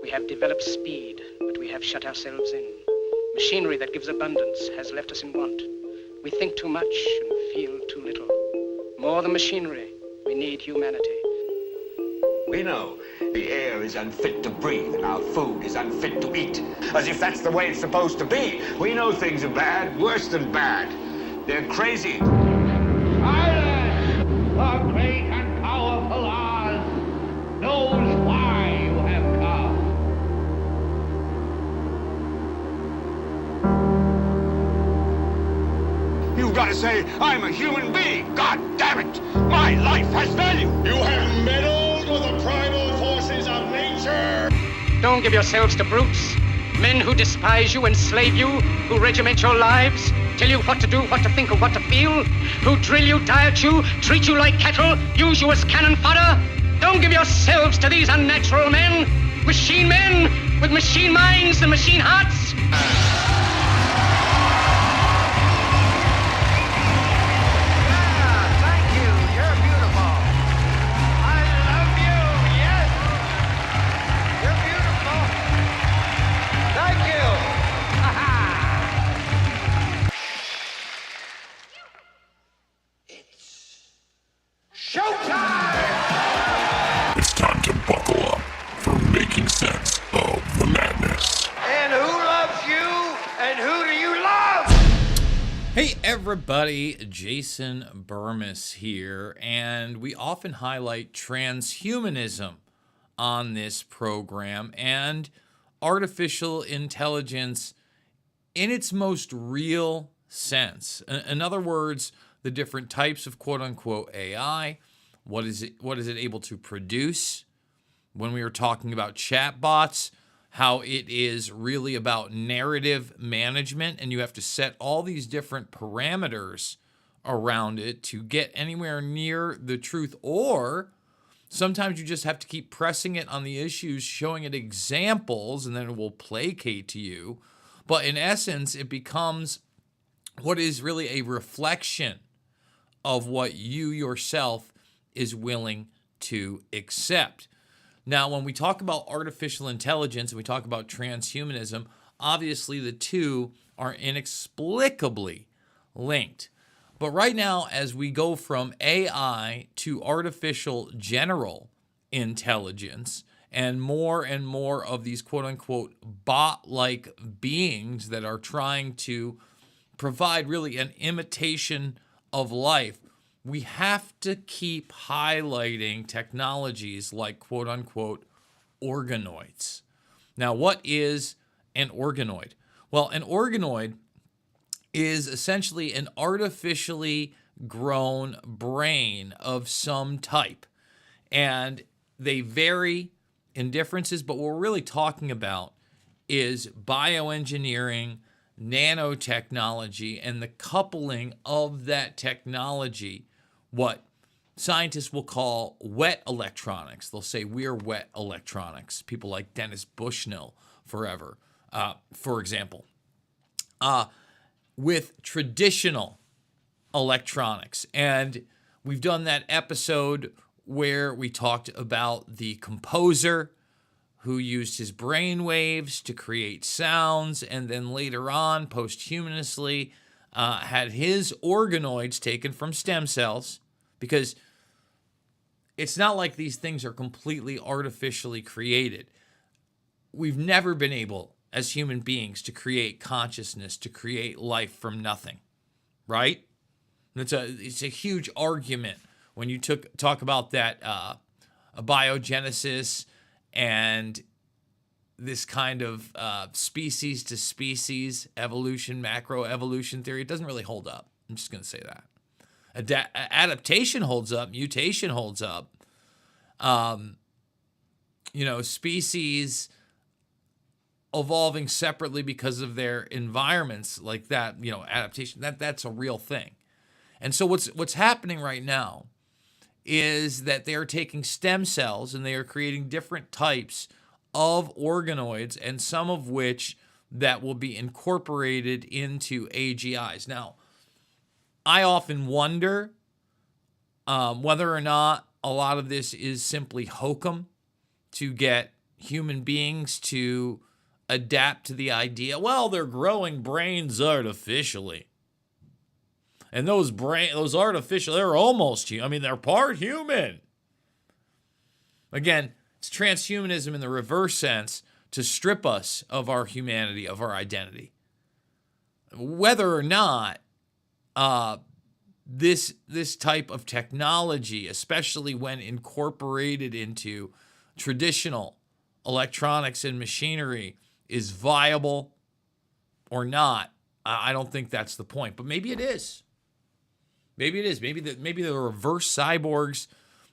We have developed speed, but we have shut ourselves in. Machinery that gives abundance has left us in want. We think too much and feel too little. More than machinery, we need humanity. We know the air is unfit to breathe and our food is unfit to eat. As if that's the way it's supposed to be. We know things are bad, worse than bad. They're crazy. Silence! The great and powerful Oz knows why you have come. You've got to say, I'm a human being. God damn it! My life has value. You have meddled with the primal forces of nature. Don't give yourselves to brutes, men who despise you, enslave you, who regiment your lives, tell you what to do, what to think, or what to feel, who drill you, diet you, treat you like cattle, use you as cannon fodder. Don't give yourselves to these unnatural men with machine minds and machine hearts. It's time to buckle up for making sense of the madness. And who loves you? And who do you love? Hey everybody, Jason Bermas here, and we often highlight transhumanism on this program and artificial intelligence in its most real sense. In other words, the different types of quote-unquote AI. What is it able to produce? When we were talking about chatbots, how it is really about narrative management, and you have to set all these different parameters around it to get anywhere near the truth, or sometimes you just have to keep pressing it on the issues, showing it examples, and then it will placate to you. But in essence, it becomes what is really a reflection of what you yourself is willing to accept. Now, when we talk about artificial intelligence and we talk about transhumanism, obviously the two are inexplicably linked. But right now, as we go from AI to artificial general intelligence and more of these quote-unquote bot-like beings that are trying to provide really an imitation of life, we have to keep highlighting technologies like quote-unquote organoids. Now, what is an organoid? Well, an organoid is essentially an artificially grown brain of some type. And they vary in differences, but what we're really talking about is bioengineering, nanotechnology, and the coupling of that technology, what scientists will call wet electronics. They'll say we're wet electronics. People like Dennis Bushnell for example. With traditional electronics. And we've done that episode where we talked about the composer who used his brain waves to create sounds, and then later on, posthumously, had his organoids taken from stem cells, because it's not like these things are completely artificially created. We've never been able, as human beings, to create consciousness, to create life from nothing, right? It's a huge argument when you talk about that abiogenesis and this kind of species to species evolution, macroevolution theory. It doesn't really hold up. I'm just going to say that. Adaptation holds up. Mutation holds up. Species evolving separately because of their environments, like that, adaptation, that's a real thing. And so what's happening right now is that they are taking stem cells and they are creating different types of organoids, and some of which that will be incorporated into AGIs. Now, I often wonder whether or not a lot of this is simply hokum to get human beings to adapt to the idea, well, they're growing brains artificially. And those artificial, they're almost human. I mean, they're part human. Again, it's transhumanism in the reverse sense to strip us of our humanity, of our identity. Whether or not this type of technology, especially when incorporated into traditional electronics and machinery, is viable or not, I don't think that's the point. But maybe it is. Maybe it is. Maybe the reverse cyborgs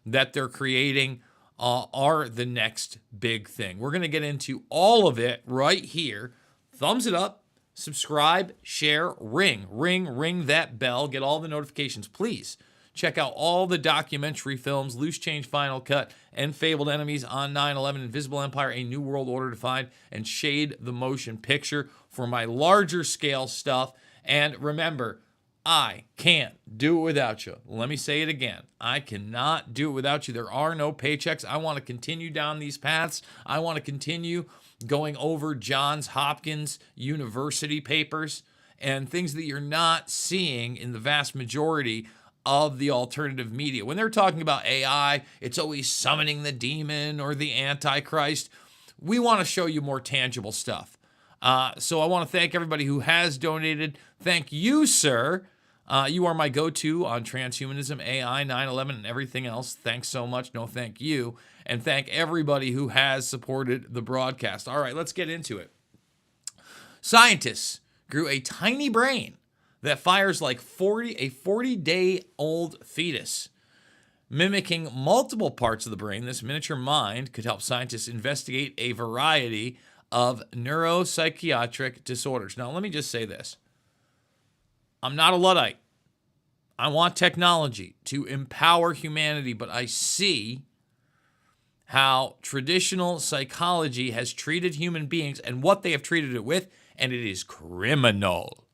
that they're creating are the next big thing. We're going to get into all of it right here. Thumbs it up, subscribe, share, ring that bell, get all the notifications. Please check out all the documentary films, Loose Change Final Cut, and Fabled Enemies on 9/11, Invisible Empire, A New World Order Defined, and Shade the Motion Picture for my larger scale stuff. And remember, I can't do it without you. Let me say it again. I cannot do it without you. There are no paychecks. I want to continue down these paths. I want to continue going over Johns Hopkins University papers and things that you're not seeing in the vast majority of the alternative media. When they're talking about AI, it's always summoning the demon or the Antichrist. We want to show you more tangible stuff. So I want to thank everybody who has donated. Thank you, sir. You are my go-to on transhumanism, AI, 9/11, and everything else. Thanks so much. No, thank you. And thank everybody who has supported the broadcast. All right, let's get into it. Scientists grew a tiny brain that fires like a 40-day-old fetus. Mimicking multiple parts of the brain, this miniature mind could help scientists investigate a variety of neuropsychiatric disorders. Now, let me just say this. I'm not a Luddite. I want technology to empower humanity, but I see how traditional psychology has treated human beings and what they have treated it with, and it is criminal.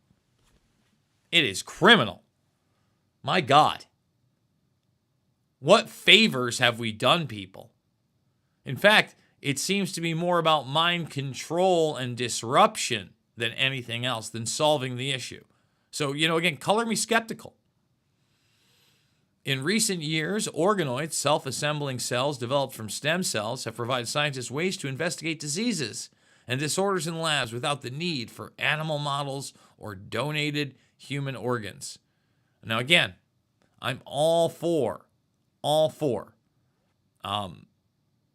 It is criminal. My God. What favors have we done people? In fact, it seems to be more about mind control and disruption than anything else, than solving the issue. So, again, color me skeptical. In recent years, organoids, self-assembling cells developed from stem cells, have provided scientists ways to investigate diseases and disorders in labs without the need for animal models or donated human organs. Now, again, I'm all for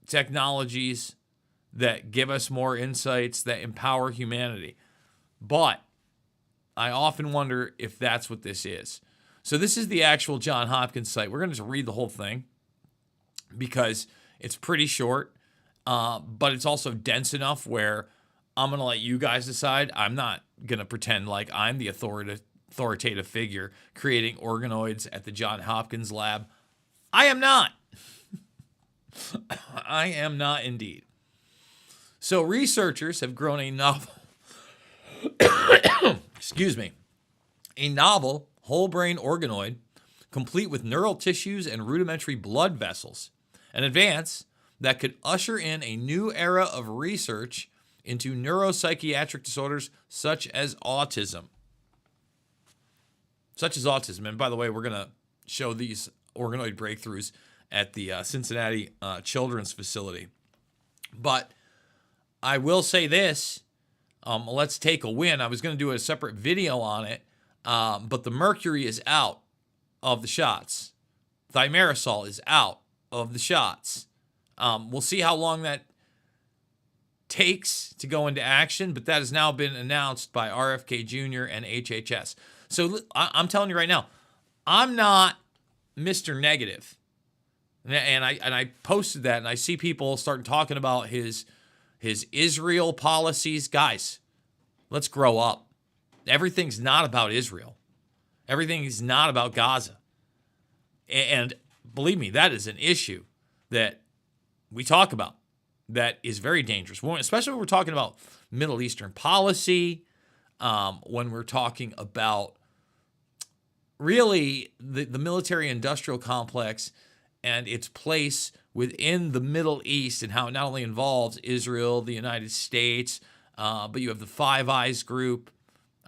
technologies that give us more insights, that empower humanity. But I often wonder if that's what this is. So this is the actual Johns Hopkins site. We're going to just read the whole thing because it's pretty short, but it's also dense enough where I'm going to let you guys decide. I'm not going to pretend like I'm the authoritative figure creating organoids at the Johns Hopkins lab. I am not. I am not indeed. So researchers have grown a novel a novel whole brain organoid complete with neural tissues and rudimentary blood vessels, an advance that could usher in a new era of research into neuropsychiatric disorders such as autism. And by the way, we're going to show these organoid breakthroughs at the Cincinnati Children's Facility. But I will say this. Let's take a win. I was going to do a separate video on it, but the mercury is out of the shots. Thimerosal is out of the shots. We'll see how long that takes to go into action, but that has now been announced by RFK Jr. and HHS. So I'm telling you right now, I'm not Mr. Negative. And I posted that, and I see people starting talking about his Israel policies. Guys, let's grow up. Everything's not about Israel. Everything is not about Gaza. And believe me, that is an issue that we talk about that is very dangerous, especially when we're talking about Middle Eastern policy, when we're talking about really the military-industrial complex and its place within the Middle East and how it not only involves Israel, the United States, but you have the Five Eyes group,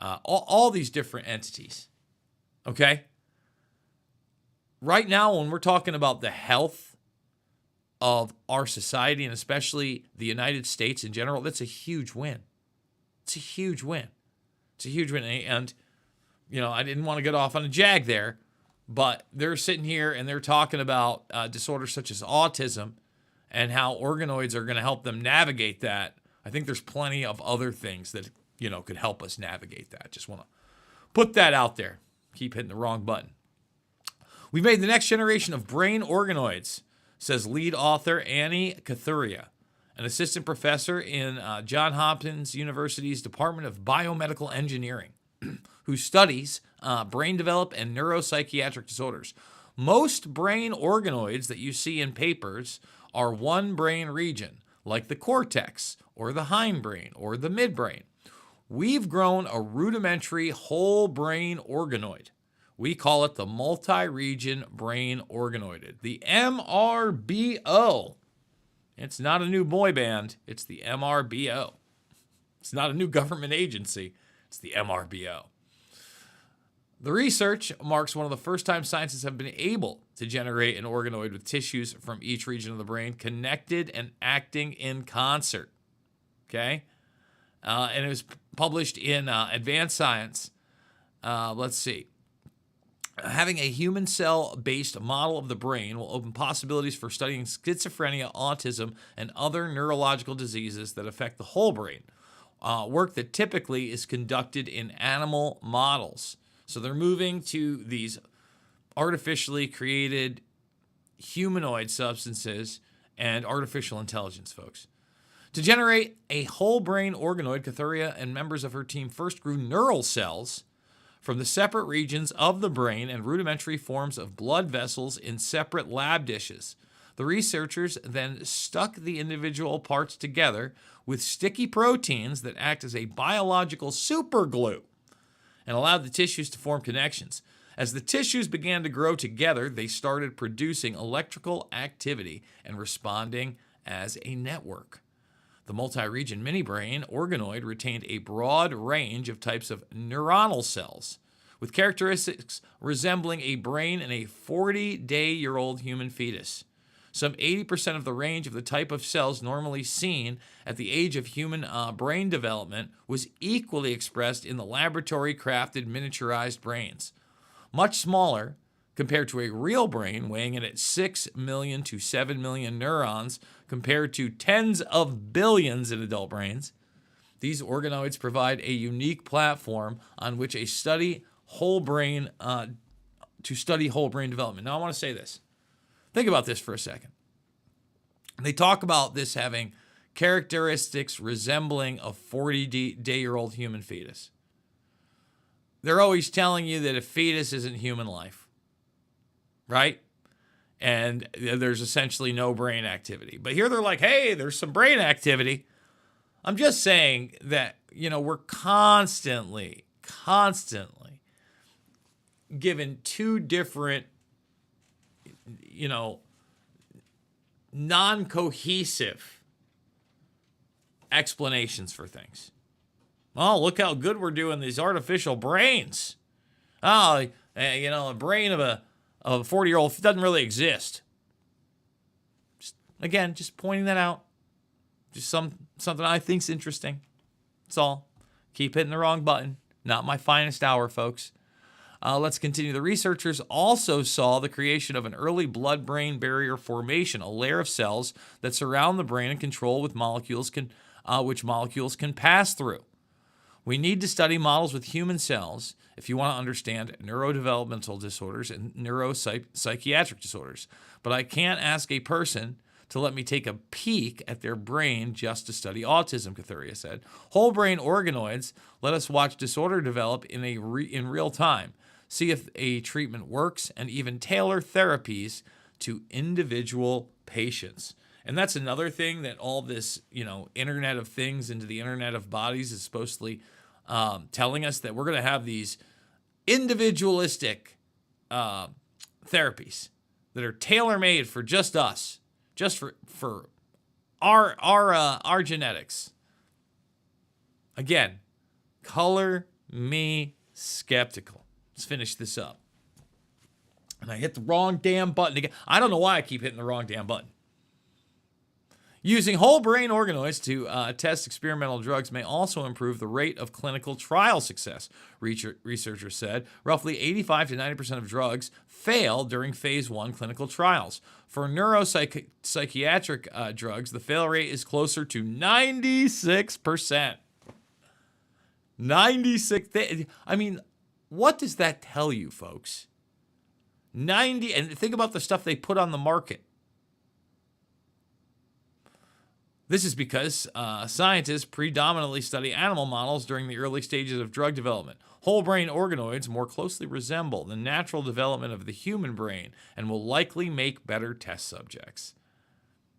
all these different entities. Okay? Right now, when we're talking about the health of our society and especially the United States in general, that's a huge win. It's a huge win. It's a huge win. And, I didn't want to get off on a jag there, but they're sitting here and they're talking about disorders such as autism and how organoids are going to help them navigate that. I think there's plenty of other things that, could help us navigate that. Just want to put that out there. Keep hitting the wrong button. We've made the next generation of brain organoids, says lead author Annie Kathuria, an assistant professor in Johns Hopkins University's Department of Biomedical Engineering, who studies brain development and neuropsychiatric disorders. Most brain organoids that you see in papers are one brain region, like the cortex or the hindbrain or the midbrain. We've grown a rudimentary whole brain organoid. We call it the multi-region brain organoid, the MRBO. It's not a new boy band. It's the MRBO. It's not a new government agency. It's the MRBO. The research marks one of the first time scientists have been able to generate an organoid with tissues from each region of the brain connected and acting in concert. Okay? And it was published in Advanced Science. Let's see. Having a human cell-based model of the brain will open possibilities for studying schizophrenia, autism, and other neurological diseases that affect the whole brain, work that typically is conducted in animal models. So they're moving to these artificially created humanoid substances and artificial intelligence, folks. To generate a whole brain organoid, Kathuria and members of her team first grew neural cells from the separate regions of the brain and rudimentary forms of blood vessels in separate lab dishes. The researchers then stuck the individual parts together with sticky proteins that act as a biological superglue and allowed the tissues to form connections. As the tissues began to grow together, they started producing electrical activity and responding as a network. The multi-region mini-brain organoid retained a broad range of types of neuronal cells, with characteristics resembling a brain in a 40-day-year-old human fetus. Some 80% of the range of the type of cells normally seen at the age of human brain development was equally expressed in the laboratory-crafted miniaturized brains. Much smaller, compared to a real brain weighing in at 6 million to 7 million neurons, compared to tens of billions in adult brains. These organoids provide a unique platform on which to study whole brain development. Now, I want to say this. Think about this for a second. They talk about this having characteristics resembling a 40-day-year-old human fetus. They're always telling you that a fetus isn't human life, right? And there's essentially no brain activity. But here they're like, hey, there's some brain activity. I'm just saying that, we're constantly given two different, non-cohesive explanations for things. Oh, look how good we're doing these artificial brains. Oh, a brain of a 40-year-old doesn't really exist. Just pointing that out. Just something I think's interesting. That's all. Keep hitting the wrong button. Not my finest hour, folks. Let's continue. The researchers also saw the creation of an early blood-brain barrier formation, a layer of cells that surround the brain and control which molecules can pass through. We need to study models with human cells if you want to understand neurodevelopmental disorders and neuropsychiatric disorders. But I can't ask a person to let me take a peek at their brain just to study autism, Kathuria said. Whole brain organoids let us watch disorder develop in real time, see if a treatment works, and even tailor therapies to individual patients. And that's another thing that all this, Internet of Things into the Internet of Bodies is supposedly telling us, that we're going to have these individualistic therapies that are tailor-made for just us, just for our genetics. Again, color me skeptical. Let's finish this up. And I hit the wrong damn button again. I don't know why I keep hitting the wrong damn button. Using whole brain organoids to test experimental drugs may also improve the rate of clinical trial success, researchers said. Roughly 85 to 90% of drugs fail during phase 1 clinical trials. For neuropsychiatric drugs, the fail rate is closer to 96%. 96. I mean, what does that tell you, folks? 90, and think about the stuff they put on the market. This is because scientists predominantly study animal models during the early stages of drug development. Whole brain organoids more closely resemble the natural development of the human brain and will likely make better test subjects.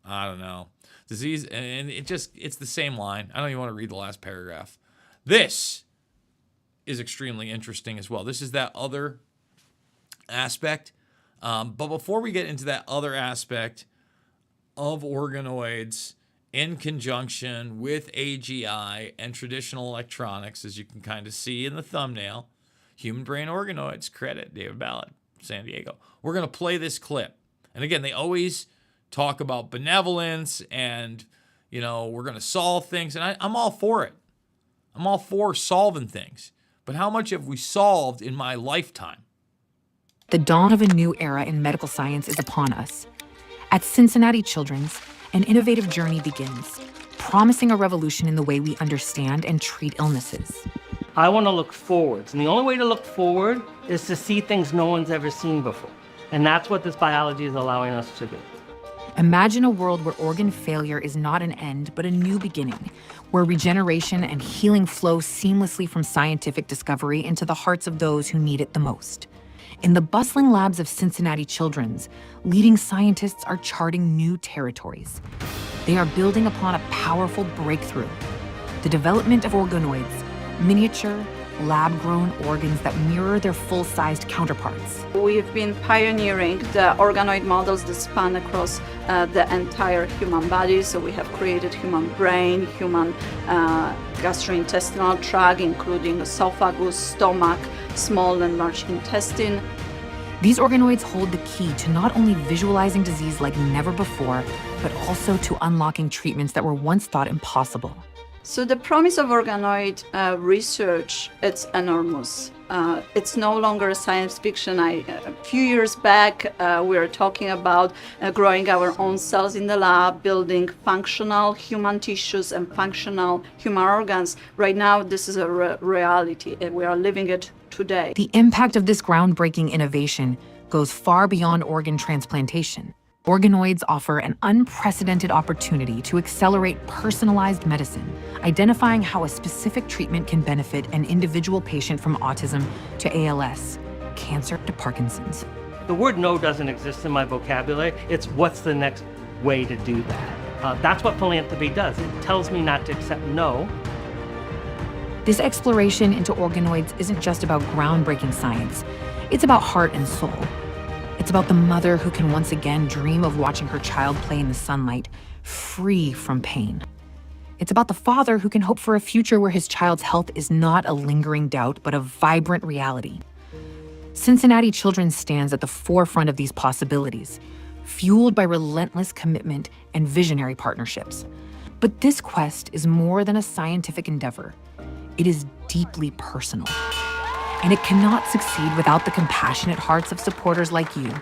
I don't know. Disease, and it's the same line. I don't even want to read the last paragraph. This is extremely interesting as well. This is that other aspect. But before we get into that other aspect of organoids, in conjunction with AGI and traditional electronics, as you can kind of see in the thumbnail, human brain organoids, credit David Ballard, San Diego. We're going to play this clip. And again, they always talk about benevolence and, you know, we're going to solve things. And I'm all for it. I'm all for solving things. But how much have we solved in my lifetime? The dawn of a new era in medical science is upon us. At Cincinnati Children's, an innovative journey begins, promising a revolution in the way we understand and treat illnesses. I want to look forwards, and the only way to look forward is to see things no one's ever seen before. And that's what this biology is allowing us to do. Imagine a world where organ failure is not an end, but a new beginning, where regeneration and healing flow seamlessly from scientific discovery into the hearts of those who need it the most. In the bustling labs of Cincinnati Children's, leading scientists are charting new territories. They are building upon a powerful breakthrough: the development of organoids, miniature, lab-grown organs that mirror their full-sized counterparts. We've been pioneering the organoid models that span across the entire human body. So we have created human brain, human gastrointestinal tract, including esophagus, stomach, small and large intestine. These organoids hold the key to not only visualizing disease like never before, but also to unlocking treatments that were once thought impossible. So the promise of organoid research, it's enormous. It's no longer science fiction. A few years back, we were talking about growing our own cells in the lab, building functional human tissues and functional human organs. Right now, this is a reality, and we are living it today. The impact of this groundbreaking innovation goes far beyond organ transplantation. Organoids offer an unprecedented opportunity to accelerate personalized medicine, identifying how a specific treatment can benefit an individual patient from autism to ALS, cancer to Parkinson's. The word no doesn't exist in my vocabulary. It's what's the next way to do that. That's what philanthropy does. It tells me not to accept no. This exploration into organoids isn't just about groundbreaking science. It's about heart and soul. It's about the mother who can once again dream of watching her child play in the sunlight, free from pain. It's about the father who can hope for a future where his child's health is not a lingering doubt, but a vibrant reality. Cincinnati Children's stands at the forefront of these possibilities, fueled by relentless commitment and visionary partnerships. But this quest is more than a scientific endeavor. It is deeply personal. And it cannot succeed without the compassionate hearts of supporters like you.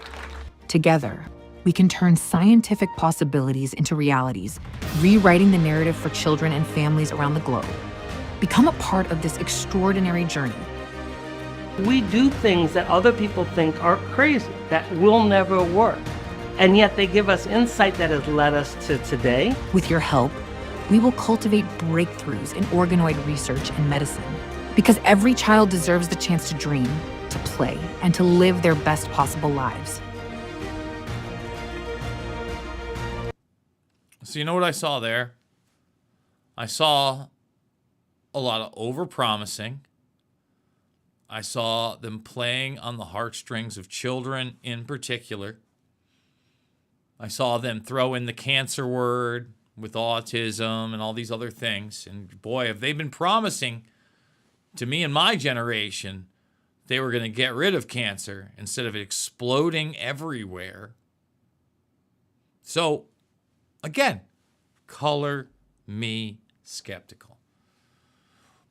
Together, we can turn scientific possibilities into realities, rewriting the narrative for children and families around the globe. Become a part of this extraordinary journey. We do things that other people think are crazy, that will never work. And yet they give us insight that has led us to today. With your help, we will cultivate breakthroughs in organoid research and medicine. Because every child deserves the chance to dream, to play, and to live their best possible lives. So you know what I saw there? I saw a lot of over-promising. I saw them playing on the heartstrings of children in particular. I saw them throw in the cancer word with autism and all these other things. And boy, have they been promising to me and my generation they were going to get rid of cancer instead of it exploding everywhere. So, again, color me skeptical.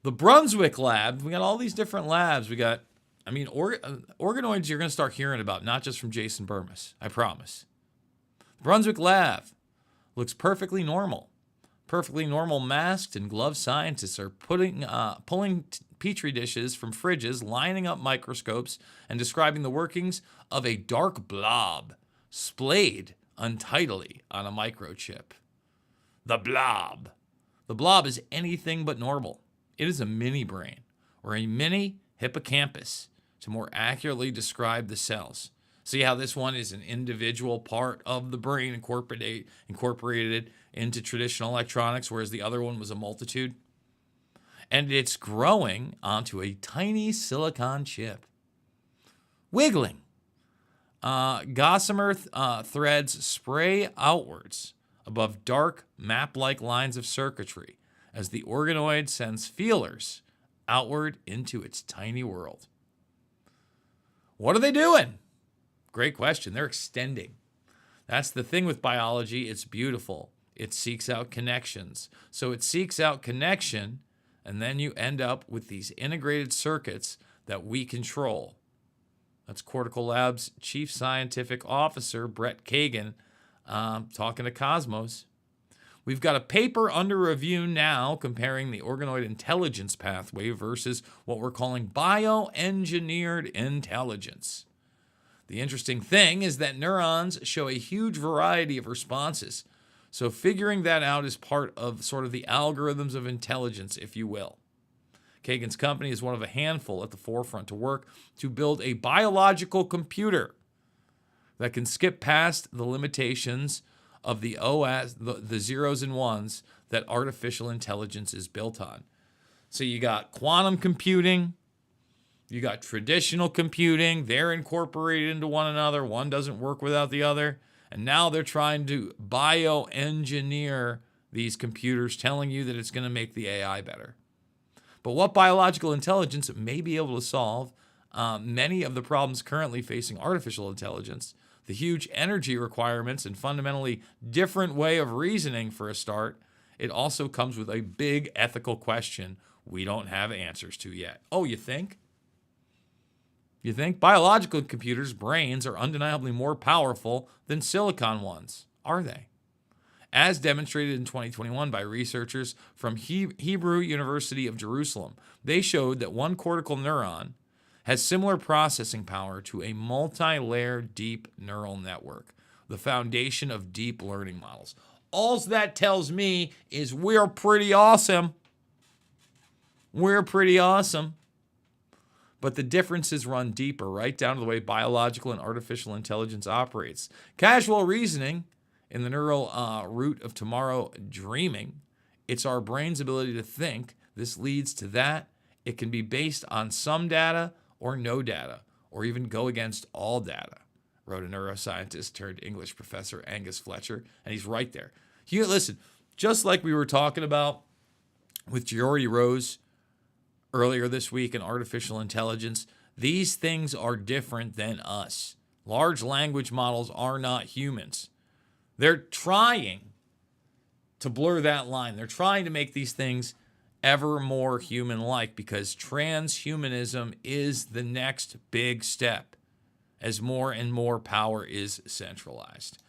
The Brunswick lab, we got all these different labs. We got, organoids you're going to start hearing about, not just from Jason Bermas, I promise. The Brunswick lab looks perfectly normal. Perfectly normal masked and gloved scientists are pulling petri dishes from fridges, lining up microscopes, and describing the workings of a dark blob splayed untidily on a microchip. The blob. The blob is anything but normal. It is a mini brain, or a mini hippocampus, to more accurately describe the cells. See how this one is an individual part of the brain incorporated into traditional electronics, whereas the other one was a multitude? And it's growing onto a tiny silicon chip. Wiggling. Gossamer threads spray outwards above dark map-like lines of circuitry as the organoid sends feelers outward into its tiny world. What are they doing? Great question. They're extending. That's the thing with biology. It's beautiful. It seeks out connections. So it seeks out connection, and then you end up with these integrated circuits that we control. That's Cortical Labs Chief Scientific Officer Brett Kagan talking to Cosmos. We've got a paper under review now comparing the organoid intelligence pathway versus what we're calling bioengineered intelligence. The interesting thing is that neurons show a huge variety of responses. So figuring that out is part of sort of the algorithms of intelligence, if you will. Kagan's company is one of a handful at the forefront to work to build a biological computer that can skip past the limitations of the zeros and ones that artificial intelligence is built on. So you got quantum computing, you got traditional computing, they're incorporated into one another, one doesn't work without the other, and now they're trying to bioengineer these computers, telling you that it's going to make the AI better. But what biological intelligence may be able to solve many of the problems currently facing artificial intelligence, the huge energy requirements and fundamentally different way of reasoning for a start, it also comes with a big ethical question we don't have answers to yet. Oh, you think? You think? Biological computers' brains are undeniably more powerful than silicon ones, are they? As demonstrated in 2021 by researchers from Hebrew University of Jerusalem, they showed that one cortical neuron has similar processing power to a multi-layer deep neural network, the foundation of deep learning models. All that tells me is we're pretty awesome. We're pretty awesome. But the differences run deeper, right down to the way biological and artificial intelligence operates. Casual reasoning, in the neural root of tomorrow dreaming, it's our brain's ability to think. This leads to that. It can be based on some data or no data, or even go against all data, wrote a neuroscientist turned English professor Angus Fletcher, and he's right there. Listen, just like we were talking about with Geordie Rose earlier this week in artificial intelligence, these things are different than us. Large language models are not humans. They're trying to blur that line. They're trying to make these things ever more human-like because transhumanism is the next big step as more and more power is centralized.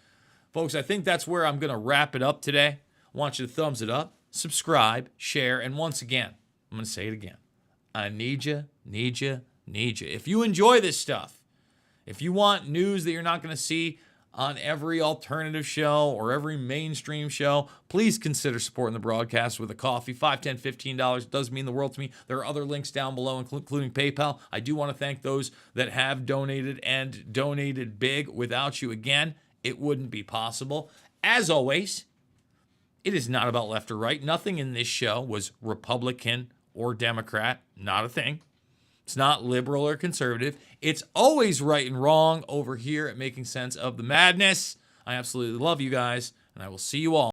Folks, I think that's where I'm going to wrap it up today. I want you to thumbs it up, subscribe, share, and once again, I'm going to say it again. I need you. If you enjoy this stuff, if you want news that you're not going to see on every alternative show or every mainstream show, please consider supporting the broadcast with a coffee. $5, $10, $15 does mean the world to me. There are other links down below, including PayPal. I do want to thank those that have donated and donated big. Without you, again, it wouldn't be possible. As always, it is not about left or right. Nothing in this show was Republican or Democrat. Not a thing. It's not liberal or conservative. It's always right and wrong over here at Making Sense of the Madness. I absolutely love you guys, and I will see you all